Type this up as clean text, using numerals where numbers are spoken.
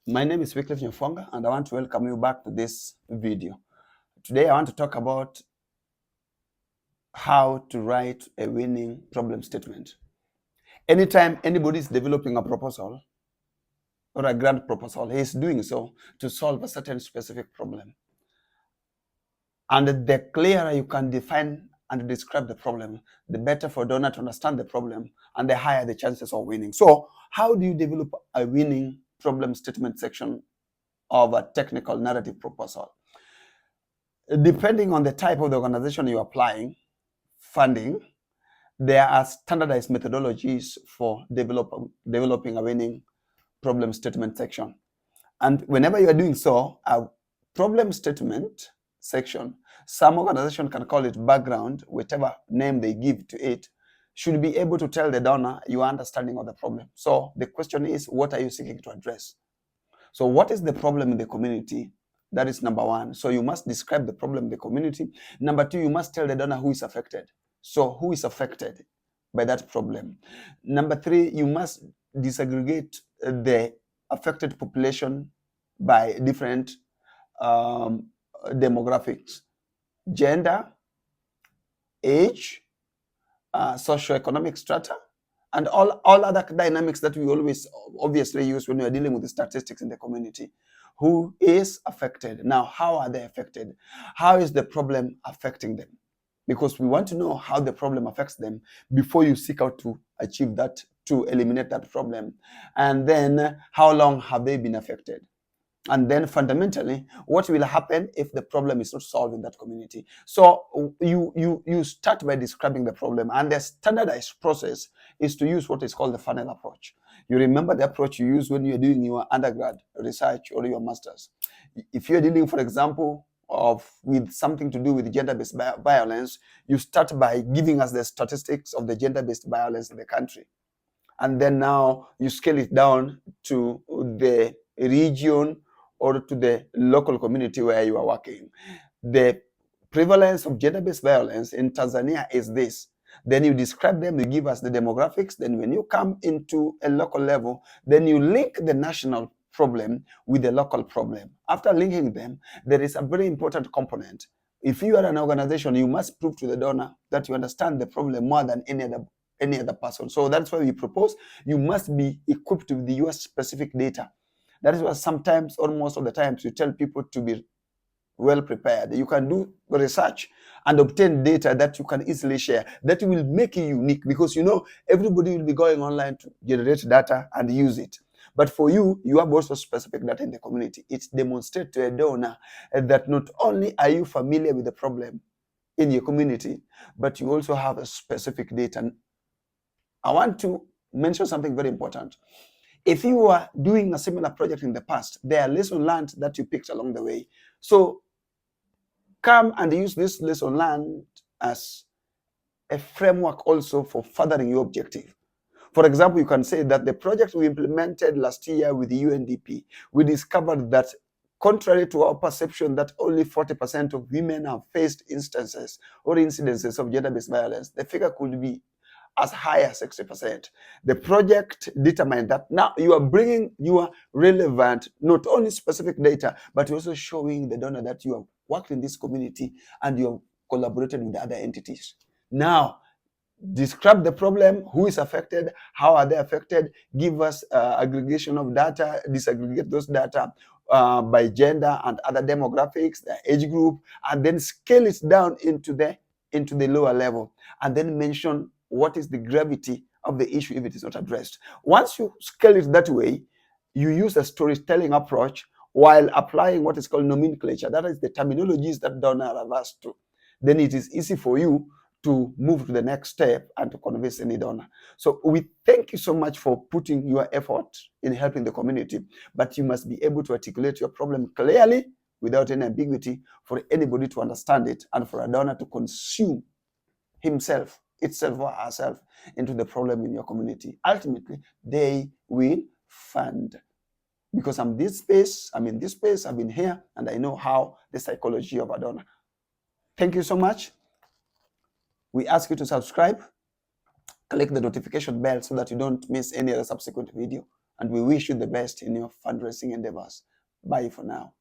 My name is Wycliffe Nyafonga, and I want to welcome you back to this video. Today, I want to talk about how to write a winning problem statement. Anytime anybody is developing a proposal or a grant proposal, he is doing so to solve a certain specific problem. And the clearer you can define and describe the problem, the better for donor to understand the problem, and the higher the chances of winning. So, how do you develop a winning problem statement section of a technical narrative proposal? Depending on the type of the organization you're applying funding, there are standardized methodologies for developing a winning problem statement section. And whenever you are doing so, a problem statement section, some organization can call it background, whatever name they give to it, should be able to tell the donor your understanding of the problem. So the question is, what are you seeking to address? So what is the problem in the community? That is number one. So you must describe the problem in the community. Number two, you must tell the donor who is affected. So who is affected by that problem? Number three, you must disaggregate the affected population by different demographics: gender, age, socioeconomic strata, and all other dynamics that we always obviously use when we are dealing with the statistics in the community. Who is affected? Now, how are they affected? How is the problem affecting them? Because we want to know how the problem affects them before you seek out to achieve that, to eliminate that problem. And then, how long have they been affected? And then fundamentally, what will happen if the problem is not solved in that community? So you start by describing the problem, and the standardized process is to use what is called the funnel approach. You remember the approach you use when you're doing your undergrad research or your master's. If you're dealing, for example, with something to do with gender-based violence, you start by giving us the statistics of the gender-based violence in the country. And then now you scale it down to the region or to the local community where you are working. The prevalence of gender-based violence in Tanzania is this. Then you describe them, you give us the demographics. Then when you come into a local level, then you link the national problem with the local problem. After linking them, there is a very important component. If you are an organization, you must prove to the donor that you understand the problem more than any other person. So that's why we propose you must be equipped with the US specific data. That is why sometimes, or most of the times, you tell people to be well prepared. You can do research and obtain data that you can easily share. That will make you unique, because everybody will be going online to generate data and use it. But for you, you have also specific data in the community. It demonstrates to a donor that not only are you familiar with the problem in your community, but you also have a specific data. I want to mention something very important. If you are doing a similar project in the past, there are lessons learned that you picked along the way. So come and use this lesson learned as a framework also for furthering your objective. For example, you can say that the project we implemented last year with the UNDP, we discovered that contrary to our perception that only 40% of women have faced instances or incidences of gender-based violence, the figure could be as high as 60%. The project determined that now you are bringing your relevant, not only specific data, but also showing the donor that you have worked in this community and you have collaborated with other entities. Now, describe the problem, who is affected, how are they affected, give us aggregation of data, disaggregate those data by gender and other demographics, the age group, and then scale it down into the lower level, and then mention what is the gravity of the issue if it is not addressed. Once you scale it that way, you use a storytelling approach while applying what is called nomenclature. That is the terminologies that donor are asked to. Then it is easy for you to move to the next step and to convince any donor. So we thank you so much for putting your effort in helping the community, but you must be able to articulate your problem clearly without any ambiguity for anybody to understand it and for a donor to consume himself, itself or herself into the problem in your community. Ultimately, they will fund. Because I'm in this space, I've been here, and I know how the psychology of a donor. Thank you so much. We ask you to subscribe, click the notification bell so that you don't miss any other subsequent video. And we wish you the best in your fundraising endeavors. Bye for now.